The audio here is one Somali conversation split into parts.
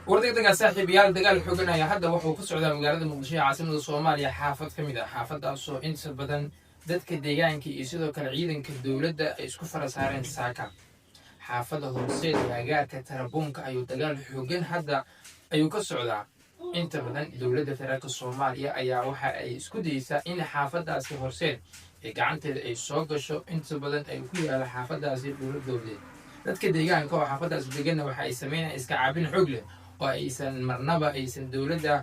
وردك صاحب يال دقال حوجنا يا حدا وحو كسر مقالة مقدشية عاصمة الصومالية حافظ كميدا حافظ أصو إنس بدن dadka deegaanka iyo sidoo kale ciidanka dowladda ay isku fara saareen saaka xaafada hoose ee agaarka tarabuunka ayuu dagaal xooggan hadda ayuu ka socdaa inta badan dowladda federaalka Soomaaliya ayaa waxa ay isku dayeysaa in xaafadaasi horseed ee gacanteeda ay soo gasho inta badan ay ku yaala xaafadaasi dowladda dadka deegaanka oo xaafadaasi degan waxa ay sameeyaan iska caabin xoog leh oo aysan marnaba aysan dowladda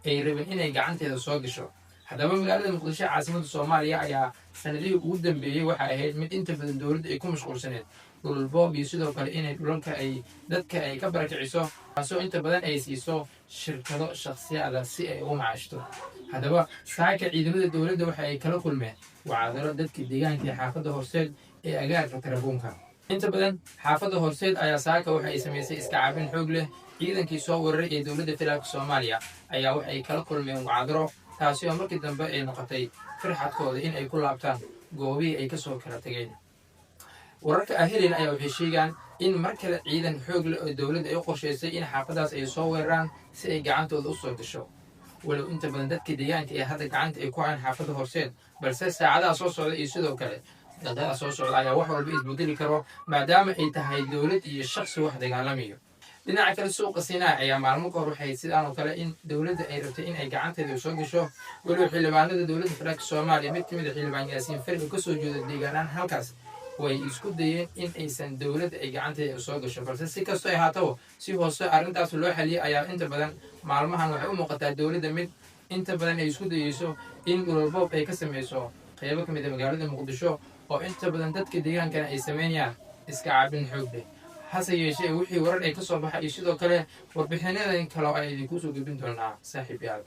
ay rabin inay gacanteeda soo gasho haddaba magaalada muqdisho caasimada Soomaaliya ayaa sanadihii ugu dambeeyay waxa ay ahayd mid inta badan dowladda ay ku mashquulsaneed dhul boob iyo sidoo kale inay dhulalka ay dadka ay ka barakiciso taasoo inta badan ay siiso shirkado shakhsiyaad si ay u macaashto haddaba saaka ciidamada dowladda waxa ay kala kulmeen wacdaro dadka deegaanka xaafada horseed ee agaarka tarabuunka inta badan xaafada horseed ayaa saaka waxa ay sameysay iska caabin xoog leh ciidankii soo weeraray ee dowladda federaalka Soomaaliya ayaa waxa ay kala kulmeen wacdaro taasi oo markii dambe ay noqotay farxadkooda in ay ku laabtaan goobihii ay kasoo kala tageen wararka ahilin ayaa waxay sheegaan in mar kale ciidan xoog leh oo dowladda ay u qorshaysay in xaafadaas ay soo weeraraan si ay gacantooda u soo gasho walow inta badan dadka deegaanka ee hadda gacanta ay ku hayaan xaafada horseed balse saacadaha soo socda iyo sidoo kale daqiiqadaha soo socda ayaa wax walba isbedeli karo maadaama ay tahay dowlad iyo shakhsi wax dagaalamayo dhinaca kale suuqa Sinaa ayaa maalmo ka hor waxay sidaan oo kale in dowladda ay rabtay in ay gacanteeda soo gasho walow xildhibaanada dowladda federaalka Soomaaliya mid kamid ah xildhibaan Yaasiin Farri oo ka soo jeeda deegaanaan halkaas way isku dayeen in aysan dowladda ay gacanteeda soo gasho balse si kastoo ay haato si hoose arrintaas loo xaliyay ayaa inta badan maalmahan waxay u muuqataa dowladda mid inta badan ay isku dayeyso in dhulboob ay ka sameyso qaybo kamid ah magaalada Muqdisho oo inta badan dadka deegaankana ay sameeyaan iska caabin xoog leh hase yeeshee wixii warar ay ka soo baxay sidoo kale warbixinadan kale ay idinku soo gudbin doonaa saaxiibayaal